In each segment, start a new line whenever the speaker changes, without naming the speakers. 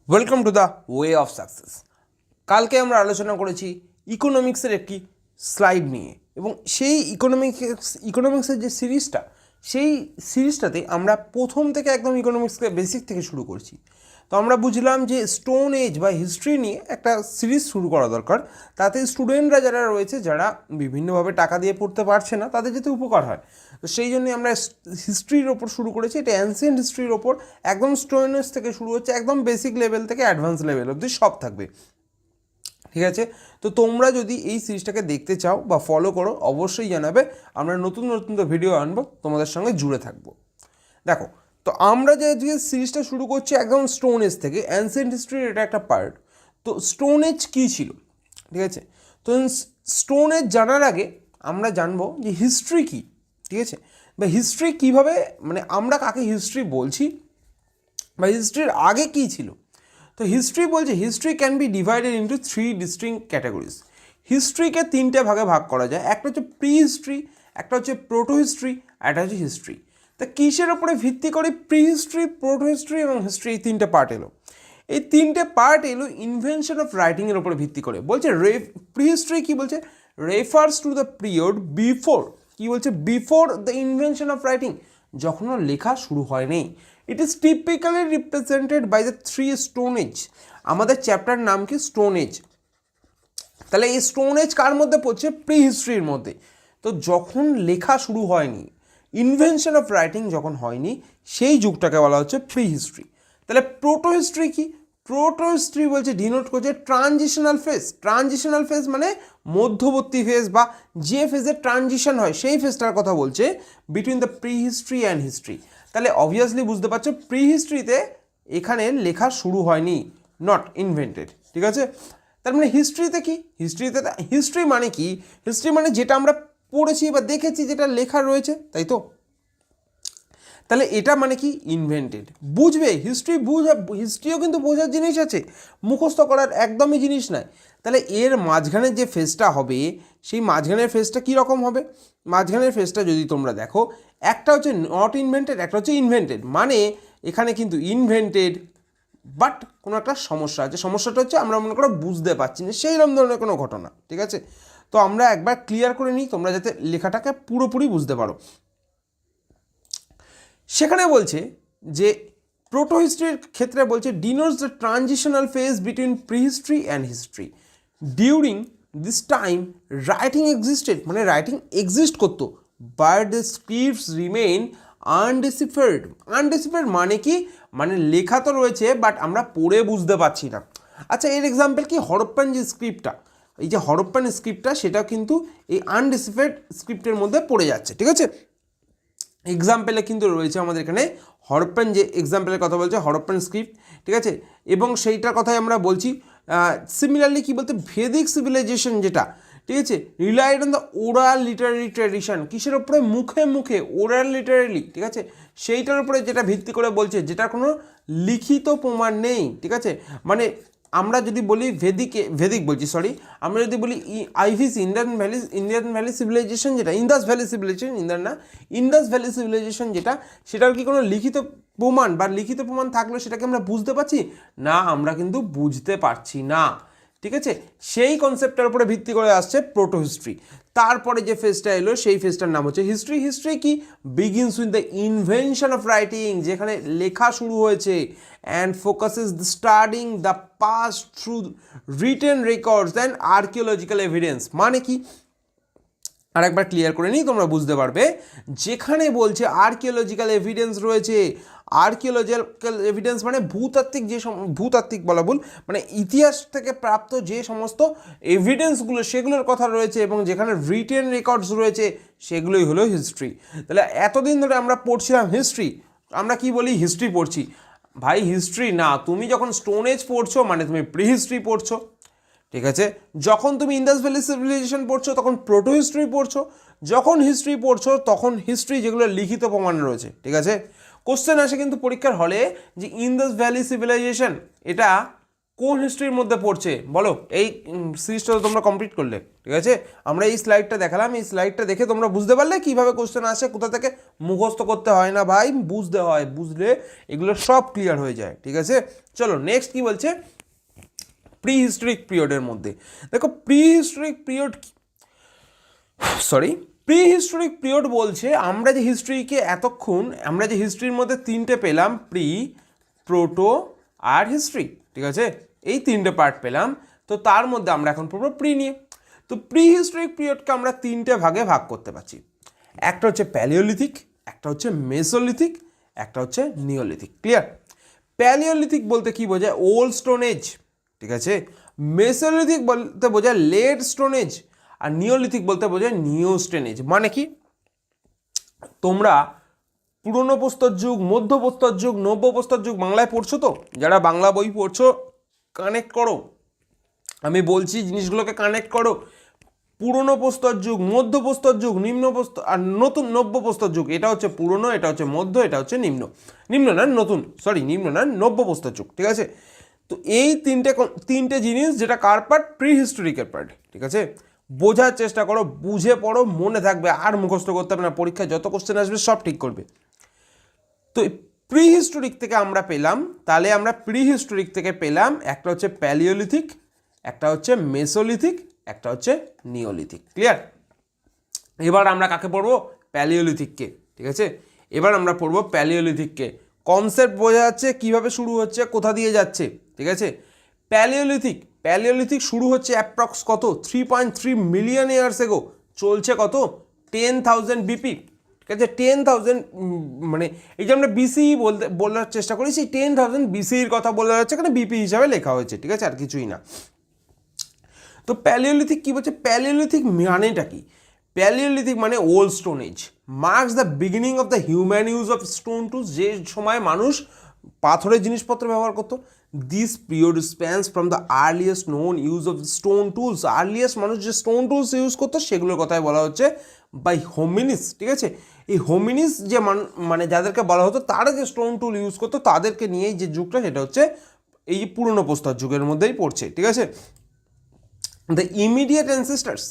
Welcome to the way of success. কালকে আমরা আলোচনা করেছি ইকোনমিক্সের একটি স্লাইড নিয়ে, এবং সেই ইকোনমিক্সের যে সেই সিরিজটাতে আমরা প্রথম থেকে একদম ইকোনমিক্সকে বেসিক থেকে শুরু করছি। তো আমরা বুঝলাম যে স্টোন এজ বা হিস্ট্রি নিয়ে একটা সিরিজ শুরু করা দরকার, তাতে স্টুডেন্টরা যারা রয়েছে, যারা বিভিন্নভাবে টাকা দিয়ে পড়তে পারছে না, তাদের যাতে উপকার হয়। তো সেই জন্যে আমরা হিস্ট্রির ওপর শুরু করেছি। এটা অ্যানসিয়েন্ট হিস্ট্রির ওপর একদম স্টোন এজ থেকে শুরু হচ্ছে, একদম বেসিক লেভেল থেকে অ্যাডভান্স লেভেল অবধি সব থাকবে। ঠিক আছে, তো তোমরা যদি এই সিরিজটাকে দেখতে চাও বা ফলো করো, অবশ্যই জানাবে। আমরা নতুন নতুন তো ভিডিও আনবো, তোমাদের সঙ্গে জুড়ে থাকবো। দেখো, তো আমরা যে সিরিজটা শুরু করছি একদম স্টোন এজ থেকে, অ্যানসিয়েন্ট হিস্ট্রির এটা একটা পার্ট। তো স্টোন এজ কী ছিল, ঠিক আছে? তো স্টোন এজ জানার আগে আমরা জানবো যে হিস্ট্রি কী, ঠিক আছে? বা হিস্ট্রি কীভাবে, মানে আমরা কাকে হিস্ট্রি বলছি, বা হিস্ট্রির আগে কী ছিল। তো হিস্ট্রি বলছে history can be divided into 3 distinct categories. হিস্ট্রিকে 3টে ভাগে ভাগ করা যায়। একটা হচ্ছে প্রি হিস্ট্রি, একটা হচ্ছে প্রোটো হিস্ট্রি, একটা হচ্ছে হিস্ট্রি। তা কিসের ওপরে ভিত্তি করে প্রি হিস্ট্রি, প্রোটো হিস্ট্রি এবং হিস্ট্রি এই 3টে পার্ট এলো? এই 3টে পার্ট এলো ইনভেনশন অফ রাইটিংয়ের ওপরে ভিত্তি করে। বলছে প্রি হিস্ট্রি কী বলছে, refers to the period before, কী বলছে, before the invention of writing, যখনও লেখা শুরু হয়নি। It is typically represented by the 3 stone age. আমাদের চ্যাপ্টার নাম কি? Stone age. তাহলে এই স্টোন এজ কার মধ্যে পড়ছে? প্রি হিস্ট্রির মধ্যে। তো যখন লেখা শুরু হয়নি, ইনভেনশন অফ রাইটিং যখন হয়নি, সেই যুগটাকে বলা হচ্ছে প্রি হিস্ট্রি। তাহলে প্রোটো হিস্ট্রি কি? প্রোটো হিস্ট্রি বলছে ডিনোট করছে ট্রানজিশনাল ফেজ। ট্রানজিশনাল ফেজ মানে মধ্যবর্তী ফেজ, বা যে ফেজের ট্রানজিশন হয় সেই ফেজটার কথা বলছে, between the pre history and history. তাহলে অবভিয়াসলি বুঝতে পারছো প্রি হিস্ট্রিতে এখানে লেখা শুরু হয়নি, নট ইনভেন্টেড, ঠিক আছে? তার মানে হিস্ট্রিতে কি? হিস্ট্রি মানে কি? হিস্ট্রি মানে যেটা আমরা পড়েছি বা দেখেছি, যেটা লেখা রয়েছে, তাই তো? তাহলে এটা মানে কি? ইনভেন্টেড। বুঝবে হিস্ট্রিও কিন্তু বোঝার জিনিস আছে, মুখস্থ করার একদমই জিনিস নয়। তাহলে এর মাঝখানের যে ফেজটা হবে, সেই মাঝখানের ফেজটা কীরকম হবে? মাঝখানের ফেজটা যদি তোমরা দেখো, একটা হচ্ছে নট ইনভেন্টেড, একটা হচ্ছে ইনভেন্টেড। মানে এখানে কিন্তু ইনভেন্টেড, বাট কোনো একটা সমস্যা আছে। সমস্যাটা হচ্ছে আমরা মনে করো বুঝতে পারছি না, সেইরকম ধরনের কোনো ঘটনা, ঠিক আছে? তো আমরা একবার ক্লিয়ার করে নিই, তোমরা যাতে লেখাটাকে পুরোপুরি বুঝতে পারো। সেখানে বলছে যে প্রোটো হিস্ট্রির ক্ষেত্রে বলছে denotes the transitional phase between pre history and history. During this time writing existed, মানে রাইটিং এক্সিস্ট করতো, বাট দ্য স্ক্রিপ্টস রিমেইন আনডিসিফার্ড। আনডিসিফার্ড মানে কি? মানে লেখা তো রয়েছে, বাট আমরা পড়ে বুঝতে পারছি না। আচ্ছা, এর এক্সাম্পল কি? হরপ্পান যে স্ক্রিপ্টটা, এই যে হরপ্পান স্ক্রিপ্টটা, সেটা কিন্তু এই আনডিসিফার্ড স্ক্রিপ্টের মধ্যে পড়ে যাচ্ছে, ঠিক আছে? এক্সাম্পলে কিন্তু রয়েছে আমাদের এখানে হরপ্পান, যে এক্সাম্পলের কথা বলছে হরপ্পান স্ক্রিপ্ট, ঠিক আছে? এবং সেইটার কথাই আমরা বলছি। সিমিলারলি কী বলতে, ভেদিক সিভিলাইজেশন যেটা, ঠিক আছে, relied on the oral Literary tradition. কিসের ওপরে? মুখে মুখে, ওরাল লিটারারি, ঠিক আছে? সেইটার উপরে যেটা ভিত্তি করে বলছে, যেটার কোনো লিখিত প্রমাণ নেই, ঠিক আছে? মানে আমরা যদি বলি ভেদিক বলছি, সরি, আমরা যদি বলি আইভিসি, ইন্ডিয়ান ভ্যালি সিভিলাইজেশন, যেটা Indus valley civilisation, Indus valley civilisation যেটা, সেটার কি কোনো লিখিত প্রমাণ, বা লিখিত প্রমাণ থাকলে সেটাকে আমরা বুঝতে পারছি না? আমরা কিন্তু বুঝতে পারছি না, ঠিক আছে? সেই কনসেপ্টের উপরে ভিত্তি করে আসছে প্রোটো হিস্ট্রি। তারপরে যে ফেজটা এলো, সেই ফেজটার নাম হচ্ছে হিস্ট্রি। হিস্ট্রি কি? Begins with the invention of writing, যেখানে লেখা শুরু হয়েছে, and focuses the studying the past through written records and archaeological evidence. মানে কি? আর একবার ক্লিয়ার করে নিই, তোমরা বুঝতে পারবে। যেখানে বলছে আর্কিওলজিক্যাল এভিডেন্স রয়েছে, আর্কিওলজিক্যাল এভিডেন্স মানে ভূতাত্ত্বিক, ভূতাত্ত্বিক বলা ভুল, মানে ইতিহাস থেকে প্রাপ্ত যে সমস্ত এভিডেন্সগুলো, সেগুলোর কথা রয়েছে, এবং যেখানে রিটেন রেকর্ডস রয়েছে, সেগুলোই হলো হিস্ট্রি। তাহলে এতদিন ধরে আমরা পড়ছিলাম হিস্ট্রি, আমরা কি বলি? হিস্ট্রি পড়ছি। ভাই হিস্ট্রি না, তুমি যখন স্টোন এজ পড়ছো মানে তুমি প্রি হিস্ট্রি পড়ছো, ঠিক আছে? যখন তুমি ইন্দাস ভ্যালি সিভিলাইজেশন পড়ছো তখন প্রোটো হিস্ট্রি পড়ছো, যখন হিস্ট্রি পড়ছো তখন হিস্ট্রি যেগুলো লিখিত প্রমাণ রয়েছে, ঠিক আছে? কোশ্চেন আসে কিন্তু পরীক্ষার হলে যে ইন্দাস ভ্যালি সিভিলাইজেশন এটা কোন হিস্ট্রির মধ্যে পড়ছে বলো? এই সিরিজটা তো তোমরা কমপ্লিট করলে, ঠিক আছে? আমরা এই স্লাইডটা দেখালাম, এই স্লাইডটা দেখে তোমরা বুঝতে পারলে কীভাবে কোশ্চেন আসে, কোথা থেকে। মুখস্থ করতে হয় না ভাই, বুঝতে হয়, বুঝলে এগুলো সব ক্লিয়ার হয়ে যায়, ঠিক আছে? চলো নেক্সট কি বলছে, প্রি হিস্টোরিক পিরিয়ডের মধ্যে দেখো pre historic period, pre historic period বলছে আমরা যে হিস্ট্রিকে এতক্ষণ আমরা যে হিস্ট্রির মধ্যে তিনটে পেলাম, প্রি, প্রোটো আর হিস্ট্রি, ঠিক আছে? এই তিনটে পার্ট পেলাম, তো তার মধ্যে আমরা এখন পড়বো প্রি নিয়ে। তো প্রি হিস্টোরিক পিরিয়ডকে আমরা তিনটে ভাগে ভাগ করতে পারছি। একটা হচ্ছে প্যালিওলিথিক, একটা হচ্ছে মেসোলিথিক, একটা হচ্ছে নিওলিথিক। ক্লিয়ার? প্যালিওলিথিক বলতে কি বোঝায়? ওল্ড স্টোন এজ, ঠিক আছে? মেসোলিথিক বলতে বোঝায় লেট স্টোন এজ, আর নিওলিথিক বলতে বোঝায় নিও স্টোন এজ। মানে কি, তোমরা পুরনো প্রস্তর যুগ, মধ্য প্রস্তর যুগ, নব্য প্রস্তর যুগ বাংলায় পড়ছো তো? যারা বাংলা বই পড়ছো কানেক্ট করো, আমি বলছি জিনিসগুলোকে কানেক্ট করো। পুরনো প্রস্তর যুগ, মধ্য প্রস্তর যুগ, নিম্ন প্রস্তর আর নতুন নব্য প্রস্তর যুগ। এটা হচ্ছে পুরনো, এটা হচ্ছে মধ্য, এটা হচ্ছে নিম্ন। নিম্ন না নতুন, নিম্ন না নব্য প্রস্তর যুগ, ঠিক আছে? তো এই তিনটে জিনিস যেটা কার পার্ট? প্রি হিস্টোরিকের পার্ট, ঠিক আছে? বোঝার চেষ্টা করো, বুঝে পড়ো, মনে থাকবে, আর মুখস্থ করতে হবে না। পরীক্ষায় যত কোশ্চেন আসবে সব ঠিক করবে। তো প্রি হিস্টোরিক থেকে আমরা পেলাম, তাহলে আমরা প্রি হিস্টোরিক থেকে পেলাম একটা হচ্ছে প্যালিওলিথিক, একটা হচ্ছে মেসোলিথিক, একটা হচ্ছে নিওলিথিক। ক্লিয়ার? এবার আমরা কাকে পড়বো? প্যালিওলিথিককে, ঠিক আছে? এবার আমরা পড়বো প্যালিওলিথিককে। কনসেপ্ট বোঝা যাচ্ছে, কীভাবে শুরু হচ্ছে, কোথা দিয়ে যাচ্ছে, ঠিক আছে? প্যালিওলিথিক শুরু হচ্ছে অ্যাপ্রক্স কত? 3.3 মিলিয়ন ইয়ার্স এগো, চলছে কত? 10,000 বিপি, ঠিক আছে? 10,000 মানে এই যে আমরা বিসিই বলার চেষ্টা করি, সেই 10,000 বিসির কথা বলা হচ্ছে, এখানে বিপি হিসাবে লেখা হয়েছে, ঠিক আছে? আর কিছুই না। তো প্যালিওলিথিক কী বলছে? প্যালিওলিথিক মানেটা কি? প্যালিওলিথিক মানে old stone age, marks the beginning of the human use of stone tools. যে সময় মানুষ পাথরের জিনিসপত্র ব্যবহার করতো। This period spans from the earliest known use of stone tools. Earliest মানুষ যে স্টোন টুলস ইউজ করতো সেগুলোর কথাই বলা হচ্ছে বাই হোমিনিস, ঠিক আছে? এই হোমিনিস যে মানে যাদেরকে বলা হতো, তারা যে স্টোন টুল ইউজ করতো তাদেরকে নিয়েই যে যুগটা, সেটা হচ্ছে এই পুরনো প্রস্তর যুগের মধ্যেই পড়ছে, ঠিক আছে? দ্য ইমিডিয়েট অ্যানসেস্টার্স,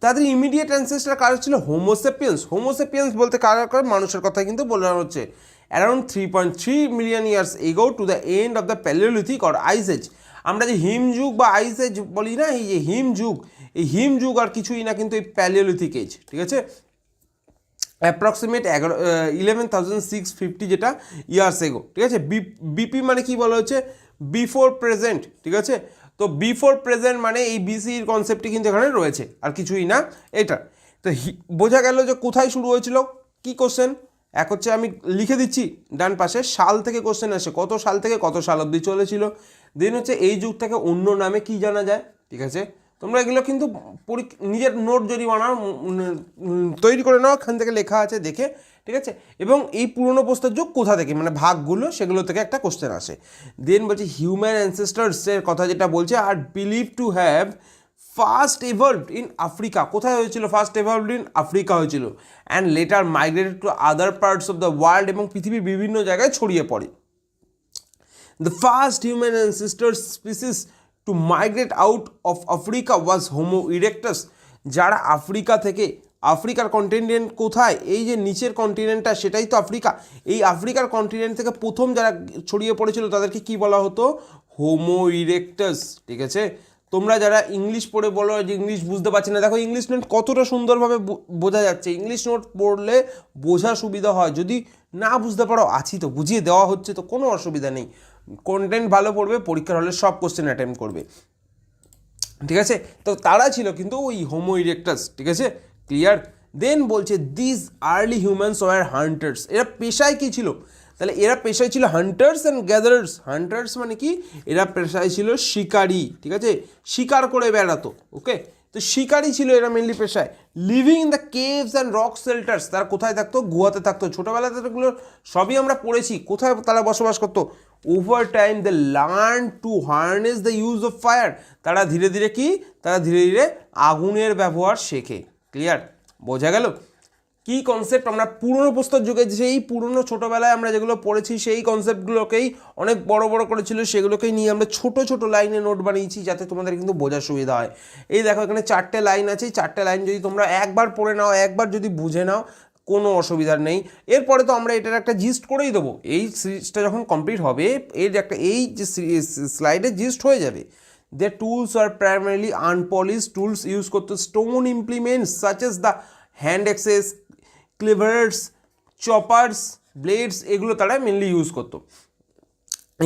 তাদের ইমিডিয়েট অ্যানসেস্টার কারা ছিল? হোমোসেপিয়েন্স। হোমোসেপিয়েন্স বলতে কারা মানুষের কথা কিন্তু বলা হচ্ছে। Around 3.3 million years ago to the end of the Palaeolithic or ice age. আমরা যে হিম যুগ বা আইস এজ বলি না, এই যে হিম যুগ, এই হিম যুগ আর কিছুই না কিন্তু এই প্যালিওলিথিক এজ, ঠিক আছে? অ্যাপ্রক্সিমেট 11,650 যেটা ইয়ার্স এগো, ঠিক আছে? বিপি মানে কি বলা হচ্ছে? বিফোর প্রেজেন্ট, ঠিক আছে? তো বিফোর প্রেজেন্ট মানে এই বিসির কনসেপ্টটি কিন্তু এখানে রয়েছে, আর কিছুই না এটা। তো বোঝা গেল যে কোথায় শুরু হয়েছিল। কি কোশ্চেন? এক হচ্ছে আমি লিখে দিচ্ছি ডান পাশে, সাল থেকে কোশ্চেন আসে, কত সাল থেকে কত সাল অবধি চলেছিল। দেন হচ্ছে এই যুগটাকে অন্য নামে কি জানা যায়, ঠিক আছে? তোমরা এগুলো কিন্তু নিজের নোট যদি বানাও, তৈরি করে নাও, এখান থেকে লেখা আছে দেখে, ঠিক আছে? এবং এই পুরনো প্রস্তর যুগ কোথা থেকে, মানে ভাগগুলো, সেগুলো থেকে একটা কোশ্চেন আসে। দেন বলছে হিউম্যান অ্যানসেস্টার্সের কথা যেটা বলছে, are believe to have first evolved in Africa. কোথায় হয়েছিল? ফার্স্ট এভলভড ইন আফ্রিকা হয়েছিল। And later migrated to other parts of the world, এবং পৃথিবীর বিভিন্ন জায়গায় ছড়িয়ে পড়ে। The first human ancestors species to migrate out of Africa was Homo erectus. যারা আফ্রিকা থেকে, আফ্রিকার কন্টিনেন্ট কোথায়? এই যে নিচের কন্টিনেন্টটা, সেটাই তো আফ্রিকা। এই আফ্রিকার কন্টিনেন্ট থেকে প্রথম যারা ছড়িয়ে পড়েছিল তাদেরকে কি বলা হতো? হোমো ইরেক্টাস, ঠিক আছে? তোমরা যারা ইংলিশ পড়ে বলো যে ইংলিশ বুঝতে পারছি না, দেখো ইংলিশ নোট কতটা সুন্দরভাবে বোঝা যাচ্ছে। ইংলিশ নোট পড়লে বোঝা সুবিধা হয়। যদি না বুঝতে পারো, আছি তো, বুঝিয়ে দেওয়া হচ্ছে তো, কোনো অসুবিধা নেই। কন্টেন্ট ভালো পড়বে, পরীক্ষার হলে সব কোশ্চেন অ্যাটেম্প করবে, ঠিক আছে? তো তারা ছিল কিন্তু ওই হোমো ইরেক্টাস, ঠিক আছে? ক্লিয়ার? দেন বলছে this early humans were hunters. এরা পেশায় কী ছিল? তাহলে এরা পেশায় ছিল হান্টার্স অ্যান্ড গ্যাদারার্স। হান্টার্স মানে কি? এরা পেশায় ছিল শিকারি, ঠিক আছে? শিকার করে বেড়াতো, ওকে? তো শিকারি ছিল এরা মেনলি পেশায়। Living in the caves and rock shelters. তারা কোথায় থাকতো? গুহাতে থাকতো। ছোটোবেলাতে এগুলো সবই আমরা পড়েছি। কোথায় তারা বসবাস করতো? Over time they learn to harness the use of fire. তারা ধীরে ধীরে কি? তারা ধীরে ধীরে আগুনের ব্যবহার শেখে। ক্লিয়ার? বোঝা গেল? কী কনসেপ্ট আমরা পুরনো প্রস্তর যুগে সেই পুরনো ছোটোবেলায় আমরা যেগুলো পড়েছি সেই কনসেপ্টগুলোকেই অনেক বড় বড় করেছিল, সেগুলোকেই নিয়ে আমরা ছোট ছোট লাইনে নোট বানিয়েছি যাতে তোমাদের কিন্তু বোঝার সুবিধা হয়। এই দেখো এখানে 4টে লাইন আছে, 4টে লাইন যদি তোমরা একবার পড়ে নাও, একবার যদি বুঝে নাও, কোনো অসুবিধা নেই। এরপরে তো আমরা এটার একটা জিস্ট করেই দেবো। এই সিরিজটা যখন কমপ্লিট হবে, এর একটা এই যে স্লাইডে জিস্ট হয়ে যাবে। The tools are primarily unpolished tools used করতো stone implements such as the hand axes, cleavers, choppers, blades, এগুলো তারা মেনলি ইউজ করতো।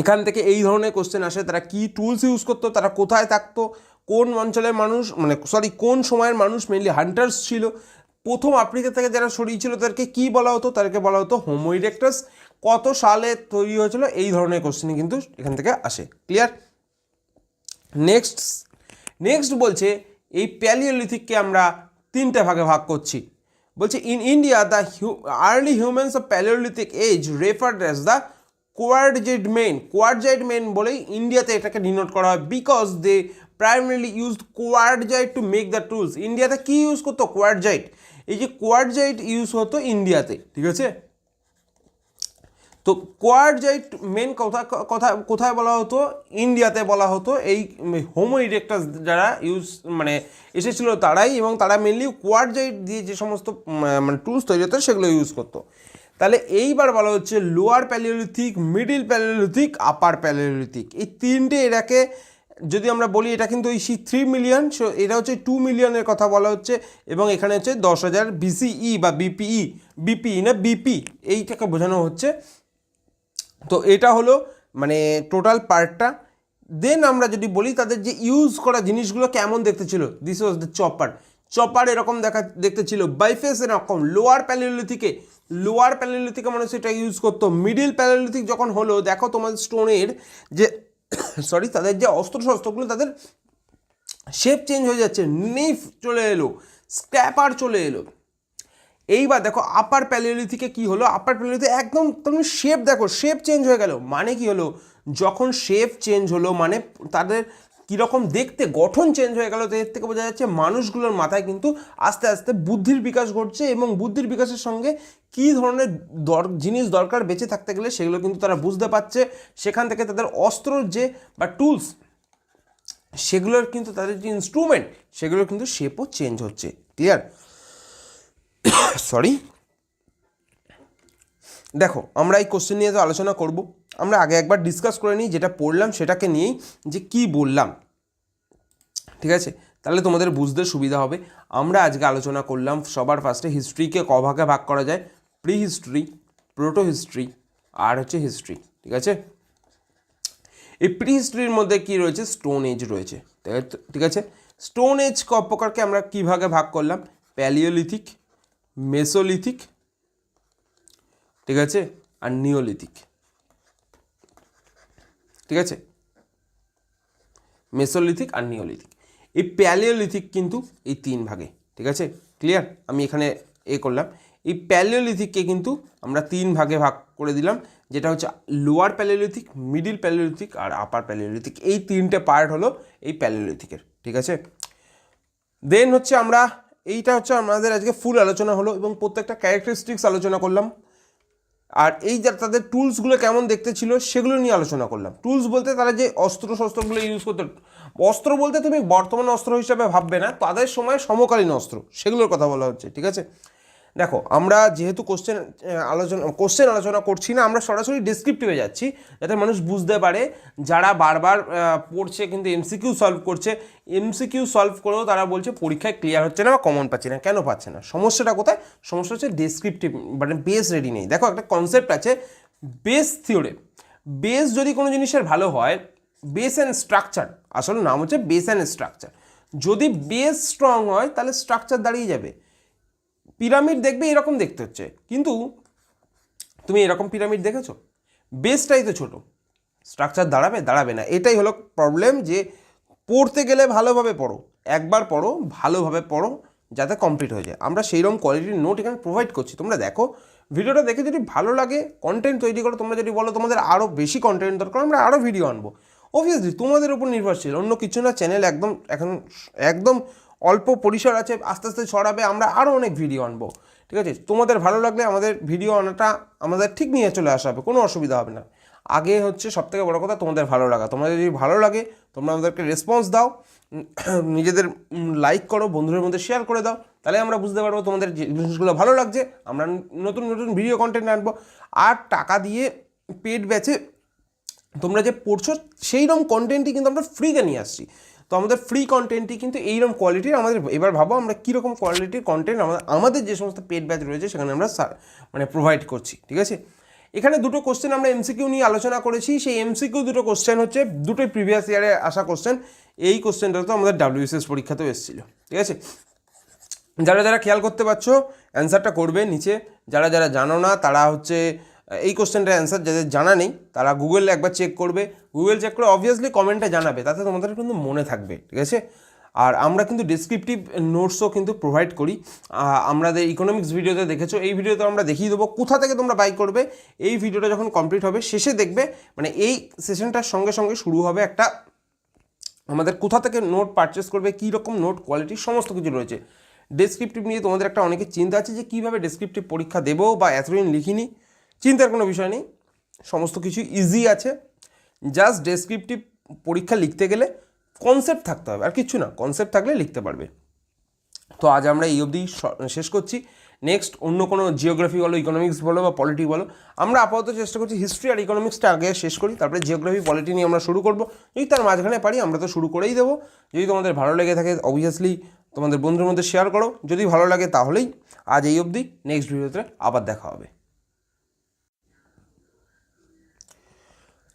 এখান থেকে এই ধরনের কোশ্চেন আসে, তারা কি টুলস ইউজ করতো, তারা কোথায় থাকতো, কোন অঞ্চলের মানুষ, মানে সরি কোন সময়ের মানুষ, মেনলি হান্টার্স ছিল। প্রথম আফ্রিকা থেকে যারা সরিয়েছিল তাদেরকে কি বলা হতো, তাদেরকে বলা হতো হোমো ইরেক্টাস। কত সালে তৈরি হয়েছিল, এই ধরনের কোশ্চেন কিন্তু এখান থেকে আসে। ক্লিয়ার? নেক্সট বলছে এই প্যালিওলিথিককে আমরা 3টে ভাগে ভাগ করছি। বলছে in India the early humans of palaeolithic age referred as the quartzite men বলেই ইন্ডিয়াতে এটাকে ডিনোট করা হয়, because they primarily used quartzite to make the tools. ইন্ডিয়াতে কি ইউজ করতো? কোয়ার্জাইট। এই যে কোয়ার্জাইট ইউজ হতো ইন্ডিয়াতে, ঠিক আছে? তো কোয়ার্জাইট মেন কোথায় বলা হতো? ইন্ডিয়াতে বলা হতো। এই হোমো ইরেক্টাস যারা মানে এসেছিলো তারাই, এবং তারা মেনলি কোয়ার্জাইট দিয়ে যে সমস্ত মানে টুলস তৈরি হতো সেগুলো ইউজ করতো। তাহলে এইবার বলা হচ্ছে লোয়ার প্যালিওলিথিক, মিডিল প্যালিওলিথিক, আপার প্যালিওলিথিক, এই 3টে এটাকে যদি আমরা বলি, এটা কিন্তু ওই 3 মিলিয়ন, এটা হচ্ছে 2 মিলিয়নের কথা বলা হচ্ছে, এবং এখানে হচ্ছে 10,000 BCE বা বিপিই না বিপি, এইটাকে বোঝানো হচ্ছে। তো এটা হলো মানে টোটাল পার্টটা। দেন আমরা যদি বলি তাদের যে ইউজ করা জিনিসগুলো কেমন দেখতে ছিল, দিস ওয়াজ দ্য চপার এরকম দেখতে ছিল, বাইফেস এরকম। লোয়ার প্যালিওলিথিকে মানুষ এটা ইউজ করতো। মিডিল প্যালিওলিথিক যখন হলো, দেখো তোমাদের স্টোনের যে তাদের যে অস্ত্রশস্ত্রগুলো, তাদের শেপ চেঞ্জ হয়ে যাচ্ছে, নিফ চলে এলো, স্ক্র্যাপার চলে এলো। এইবার দেখো আপার প্যালিওলিথিকে কি হলো, আপার প্যালিওলিথিক একদম তুমি শেপ দেখো, শেপ চেঞ্জ হয়ে গেল। মানে কি হলো, যখন শেপ চেঞ্জ হলো মানে তাদের কীরকম দেখতে, গঠন চেঞ্জ হয়ে গেল। এর থেকে বোঝা যাচ্ছে মানুষগুলোর মাথায় কিন্তু আস্তে আস্তে বুদ্ধির বিকাশ ঘটছে, এবং বুদ্ধির বিকাশের সঙ্গে কী ধরনের জিনিস দরকার বেঁচে থাকতে গেলে সেগুলো কিন্তু তারা বুঝতে পারছে। সেখান থেকে তাদের অস্ত্র যে বা টুলস, সেগুলোর কিন্তু তাদের যে ইনস্ট্রুমেন্ট, সেগুলোর কিন্তু শেপও চেঞ্জ হচ্ছে। ক্লিয়ার? সরি, দেখো আমরা এই কোশ্চেন নিয়ে তো আলোচনা করব, আমরা আগে একবার ডিসকাস করে নিই যেটা পড়লাম সেটাকে নিয়েই, যে কি বললাম, ঠিক আছে? তাহলে তোমাদের বুঝতে সুবিধা হবে। আমরা আজকে আলোচনা করলাম সবার ফার্স্টে হিস্ট্রিকে ক ভাগে ভাগ করা যায়, প্রি হিস্ট্রি, প্রোটো হিস্ট্রি আর হচ্ছে হিস্ট্রি, ঠিক আছে? এই প্রি হিস্ট্রির মধ্যে কি রয়েছে? স্টোন এজ রয়েছে, ঠিক আছে? স্টোন এজ প্রকারকে আমরা কী ভাগে ভাগ করলাম? প্যালিওলিথিক, মেসোলিথিক, ঠিক আছে, আর নিওলিথিক, ঠিক আছে? মেসোলিথিক আর নিওলিথিক। এই প্যালিওলিথিক কিন্তু এই 3 ভাগে, ঠিক আছে? ক্লিয়ার? আমি এখানে করলাম, এই প্যালিওলিথিককে কিন্তু আমরা 3 ভাগে ভাগ করে দিলাম, যেটা হচ্ছে লোয়ার প্যালিওলিথিক, মিডিল প্যালিওলিথিক আর আপার প্যালিওলিথিক। এই 3টে পার্ট হলো এই প্যালিওলিথিকের, ঠিক আছে? দেন হচ্ছে আমরা এইটা হচ্ছে আমাদের আজকে ফুল আলোচনা হলো, এবং প্রত্যেকটা ক্যারেক্টারিস্টিক্স আলোচনা করলাম, আর এই যে তাদের টুলসগুলো কেমন দেখতে ছিল সেগুলো নিয়ে আলোচনা করলাম। টুলস বলতে তারা যে শস্ত্রগুলো ইউজ করতে, অস্ত্র বলতে তুমি বর্তমান অস্ত্র হিসাবে ভাববে না, তাদের সময় সমকালীন অস্ত্র, সেগুলোর কথা বলা হচ্ছে, ঠিক আছে? দেখো আমরা যেহেতু কোশ্চেন আলোচনা করছি না, আমরা সরাসরি ডেসক্রিপটিভে যাচ্ছি, যাতে মানুষ বুঝতে পারে। যারা বারবার পড়ছে কিন্তু এমসিকিউ সলভ করছে, এমসিকিউ সলভ করেও তারা বলছে পরীক্ষায় ক্লিয়ার হচ্ছে না বা কমন পাচ্ছে না। কেন পাচ্ছে না? সমস্যাটা কোথায়? সমস্যা হচ্ছে ডেসক্রিপটিভ, মানে বেস রেডি নেই। দেখো একটা কনসেপ্ট আছে বেস থিওরেম। বেস যদি কোনো জিনিসের ভালো হয়, বেস অ্যান্ড স্ট্রাকচার, আসলে নাম হচ্ছে বেস অ্যান্ড স্ট্রাকচার। যদি বেস স্ট্রং হয় তাহলে স্ট্রাকচার দাঁড়িয়ে যাবে। পিরামিড দেখবে এরকম দেখতে হচ্ছে, কিন্তু তুমি এরকম পিরামিড দেখেছো? বেসটাই তো ছোট, স্ট্রাকচার দাঁড়াবে না। এটাই হলো প্রবলেম, যে পড়তে গেলে ভালোভাবে পড়ো, একবার পড়ো, ভালোভাবে পড়ো, যাতে কমপ্লিট হয়ে যায়। আমরা সেইরকম কোয়ালিটির নোট এখানে প্রোভাইড করছি। তোমরা দেখো, ভিডিওটা দেখে যদি ভালো লাগে কন্টেন্ট তৈরি করো। তোমরা যদি বলো তোমাদের আরও বেশি কন্টেন্ট দরকার, আমরা আরও ভিডিও আনবো। অবভিয়াসলি তোমাদের উপর নির্ভরশীল, অন্য কিছু না। চ্যানেল একদম অল্প পরিসর আছে, আস্তে আস্তে ছড়াবে, আমরা আরও অনেক ভিডিও আনবো, ঠিক আছে? তোমাদের ভালো লাগলে আমাদের ভিডিও আনাটা আমাদের ঠিক নিয়ে চলে আসা হবে, কোনো অসুবিধা হবে না। আগে হচ্ছে সবথেকে বড় কথা তোমাদের ভালো লাগা। তোমাদের যদি ভালো লাগে তোমরা আমাদেরকে রেসপন্স দাও, নিজেদের লাইক করো, বন্ধুদের মধ্যে শেয়ার করে দাও, তাহলে আমরা বুঝতে পারবো তোমাদের যে জিনিসগুলো ভালো লাগছে, আমরা নতুন নতুন ভিডিও কন্টেন্ট আনবো। আর টাকা দিয়ে পেড ব্যাচে তোমরা যে পড়ছো সেইরকম কন্টেন্টই কিন্তু আমরা ফ্রিতে নিয়ে আসছি। তো আমাদের ফ্রি কন্টেন্টই কিন্তু এইরকম কোয়ালিটির আমাদের। এবার ভাবো আমরা কীরকম কোয়ালিটির কন্টেন্ট আমাদের যে সমস্ত পেড ব্যাচ রয়েছে সেখানে আমরা মানে প্রোভাইড করছি, ঠিক আছে? এখানে দুটো কোশ্চেন আমরা এমসিকিউ নিয়ে আলোচনা করেছি। সেই এমসিকিউ দুটো কোশ্চেন হচ্ছে দুটোই প্রিভিয়াস ইয়ারে আসা কোশ্চেন। এই কোশ্চেনটা তো আমাদের WBCS পরীক্ষাতেও এসেছিলো, ঠিক আছে? যারা যারা খেয়াল করতে পারছো অ্যান্সারটা করবে নিচে। যারা যারা জানো না তারা হচ্ছে এই কোশ্চেনটার অ্যান্সার যাদের জানা নেই তারা গুগলে একবার চেক করবে। গুগল চেক করে অবভিয়াসলি কমেন্টে জানাবে, তাতে তোমাদের কিন্তু মনে থাকবে, ঠিক আছে? আর আমরা কিন্তু ডেসক্রিপটিভ নোটসও কিন্তু প্রোভাইড করি। আমাদের ইকোনমিক্স ভিডিওতে দেখেছো, এই ভিডিওতে আমরা দেখিয়ে দেবো কোথা থেকে তোমরা বাই করবে। এই ভিডিওটা যখন কমপ্লিট হবে শেষে দেখবে, মানে এই সেশনটার সঙ্গে সঙ্গে শুরু হবে একটা আমাদের কোথা থেকে নোট পারচেস করবে, কী রকম নোট কোয়ালিটি, সমস্ত কিছু রয়েছে। ডেসক্রিপটিভ নিয়ে তোমাদের একটা অনেকের চিন্তা আছে যে কীভাবে ডেসক্রিপটিভ পরীক্ষা দেবো বা এতদিন লিখিনি। চিন্তার কোনো বিষয় নেই, সমস্ত কিছু ইজি আছে। জাস্ট ডেসক্রিপটিভ পরীক্ষা লিখতে গেলে কনসেপ্ট থাকতে হবে, আর কিছু না, কনসেপ্ট থাকলে লিখতে পারবে। তো আজ আমরা এই অবধি শেষ করছি। নেক্সট অন্য কোনো জিওগ্রাফি বলো, ইকোনমিক্স বলো বা পলিটি বলো, আমরা আপাতত চেষ্টা করছি হিস্ট্রি আর ইকোনমিক্সটা আগে শেষ করি, তারপরে জিওগ্রাফি পলিটি নিয়ে আমরা শুরু করবো। যদি তার মাঝখানে পারি আমরা তো শুরু করেই দেবো। যদি তোমাদের ভালো লেগে থাকে অবভিয়াসলি তোমাদের বন্ধুর মধ্যে শেয়ার করো। যদি ভালো লাগে তাহলেই আজ এই অবধি, নেক্সট ভিডিওতে আবার দেখা হবে।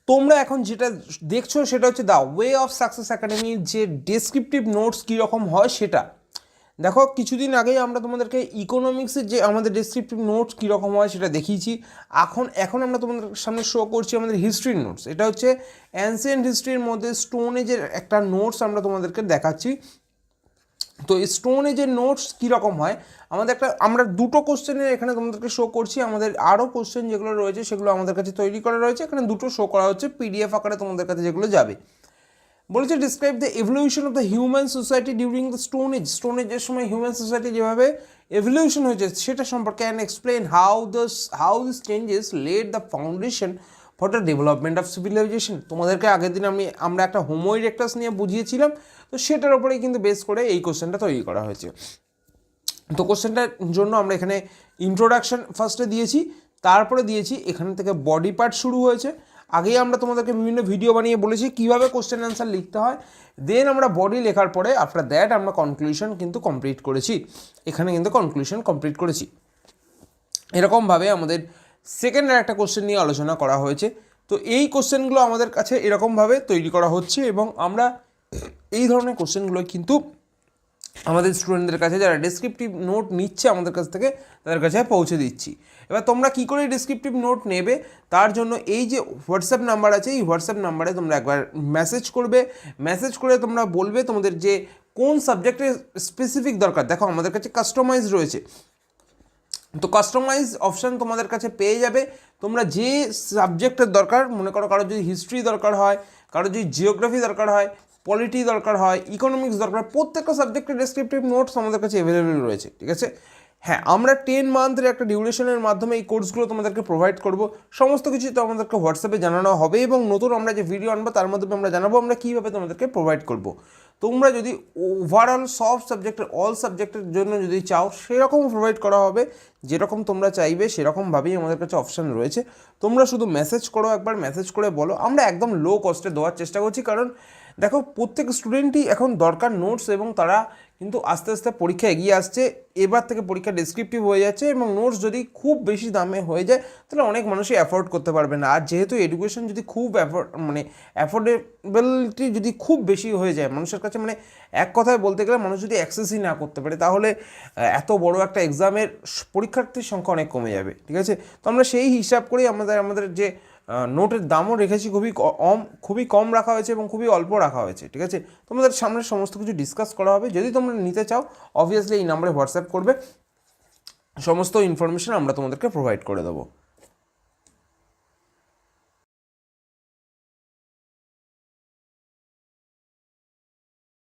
তোমরা এখন যেটা দেখছো সেটা হচ্ছে দ্য ওয়ে অফ সাকসেস একাডেমির যে ডেসক্রিপটিভ নোটস কীরকম হয় সেটা দেখো। কিছুদিন আগেই আমরা তোমাদেরকে ইকোনমিক্সের যে আমাদের ডেসক্রিপটিভ নোটস কীরকম হয় সেটা দেখিয়েছি। এখন আমরা তোমাদের সামনে শো করছি আমাদের হিস্ট্রির নোটস। এটা হচ্ছে অ্যানসিয়েন্ট হিস্ট্রির মধ্যে স্টোন এজের একটা নোটস আমরা তোমাদেরকে দেখাচ্ছি। তো স্টোন এজের নোটস কীরকম হয় আমরা দুটো কোশ্চেনের এখানে তোমাদেরকে শো করছি। আমাদের আরও কোশ্চেন যেগুলো রয়েছে সেগুলো আমাদের কাছে তৈরি করা রয়েছে, এখানে দুটো শো করা হচ্ছে PDF আকারে তোমাদের কাছে যেগুলো যাবে। বলেছে describe the evolution of the human society during the stone এজের সময় হিউম্যান সোসাইটি যেভাবে এভলিউশন হয়েছে সেটা সম্পর্কে, and explain how this changes led the foundation for the development of civilisation. তোমাদেরকে আগের দিন আমরা একটা হোমো ইরেক্টাস নিয়ে বুঝিয়েছিলাম, তো সেটার ওপরেই কিন্তু বেস করে এই কোশ্চেনটা তৈরি করা হয়েছে। তো কোশ্চেনটার জন্য আমরা এখানে ইন্ট্রোডাকশন ফার্স্টে দিয়েছি, তারপরে দিয়েছি এখান থেকে বডি পার্ট শুরু হয়েছে। আগেই আমরা তোমাদেরকে বিভিন্ন ভিডিও বানিয়ে বলেছি কীভাবে কোশ্চেন অ্যান্সার লিখতে হয়। দেন আমরা বডি লেখার পরে আফটার দ্যাট আমরা কনক্লুশন কিন্তু কমপ্লিট করেছি। এখানে কিন্তু কনক্লুশন কমপ্লিট করেছি। এরকমভাবে আমাদের সেকেন্ডের একটা কোশ্চেন নিয়ে আলোচনা করা হয়েছে। তো এই কোশ্চেনগুলো আমাদের কাছে এরকমভাবে তৈরি করা হচ্ছে এবং আমরা এই ধরনের কোশ্চেনগুলো কিন্তু আমাদের স্টুডেন্টদের কাছে যারা ডেসক্রিপটিভ নোট নিচ্ছে আমাদের কাছ থেকে তাদের কাছে পৌঁছে দিচ্ছি। এবার তোমরা কী করে ডেসক্রিপটিভ নোট নেবে তার জন্য এই যে হোয়াটসঅ্যাপ নাম্বার আছে, এই হোয়াটসঅ্যাপ নাম্বারে তোমরা একবার মেসেজ করবে। মেসেজ করে তোমরা বলবে তোমাদের যে কোন সাবজেক্টের স্পেসিফিক দরকার। দেখো আমাদের কাছে কাস্টমাইজ রয়েছে, তো কাস্টমাইজ অপশান তোমাদের কাছে পেয়ে যাবে। তোমরা যে সাবজেক্টের দরকার, মনে করো কারো যদি হিস্ট্রি দরকার হয়, কারো যদি জিওগ্রাফি দরকার হয়, পলিটি দরকার হয়, ইকোনমিক্স দরকার, প্রত্যেকটা সাবজেক্টের ডেসক্রিপটিভ নোটস আমাদের কাছে অ্যাভেলেবেল রয়েছে, ঠিক আছে? হ্যাঁ, আমরা 10 মান্থের একটা ডিউরেশনের মাধ্যমে এই কোর্সগুলো তোমাদেরকে প্রোভাইড করব। সমস্ত কিছু তো আমাদেরকে হোয়াটসঅ্যাপে জানানো হবে এবং নতুন আমরা যে ভিডিও আনবো তার মাধ্যমে আমরা জানাবো আমরা কীভাবে তোমাদেরকে প্রোভাইড করব। তোমরা যদি ওভারঅল সব সাবজেক্টের অল সাবজেক্টের জন্য যদি চাও সেরকম প্রোভাইড করা হবে, যেরকম তোমরা চাইবে সেরকমভাবেই আমাদের কাছে অপশান রয়েছে। তোমরা শুধু মেসেজ করো, একবার মেসেজ করে বলো। আমরা একদম লো কস্টে দেওয়ার চেষ্টা করছি, কারণ দেখো প্রত্যেক স্টুডেন্টই এখন দরকার নোটস এবং তারা কিন্তু আস্তে আস্তে পরীক্ষা এগিয়ে আসছে। এবার থেকে পরীক্ষা ডেসক্রিপটিভ হয়ে যাচ্ছে এবং নোটস যদি খুব বেশি দামে হয়ে যায় তাহলে অনেক মানুষই অ্যাফোর্ড করতে পারবে না। আর যেহেতু এডুকেশন যদি খুব অ্যাফোর্ডেবিলিটি যদি খুব বেশি হয়ে যায় মানুষের কাছে, মানে এক কথায় বলতে গেলে মানুষ যদি অ্যাক্সেসই না করতে পারে তাহলে এত বড় একটা এক্সামের পরীক্ষার্থীর সংখ্যা অনেক কমে যাবে, ঠিক আছে? তো আমরা সেই হিসাব করেই আমাদের যে নোটের দামও রেখেছি খুবই কম রাখা হয়েছে এবং খুবই অল্প রাখা হয়েছে, ঠিক আছে? তোমাদের সামনে সমস্ত কিছু ডিসকাস করা হবে। যদি তোমরা নিতে চাও অবভিয়াসলি এই নাম্বারে হোয়াটসঅ্যাপ করবে, সমস্ত ইনফরমেশন আমরা তোমাদেরকে প্রোভাইড করে দেবো।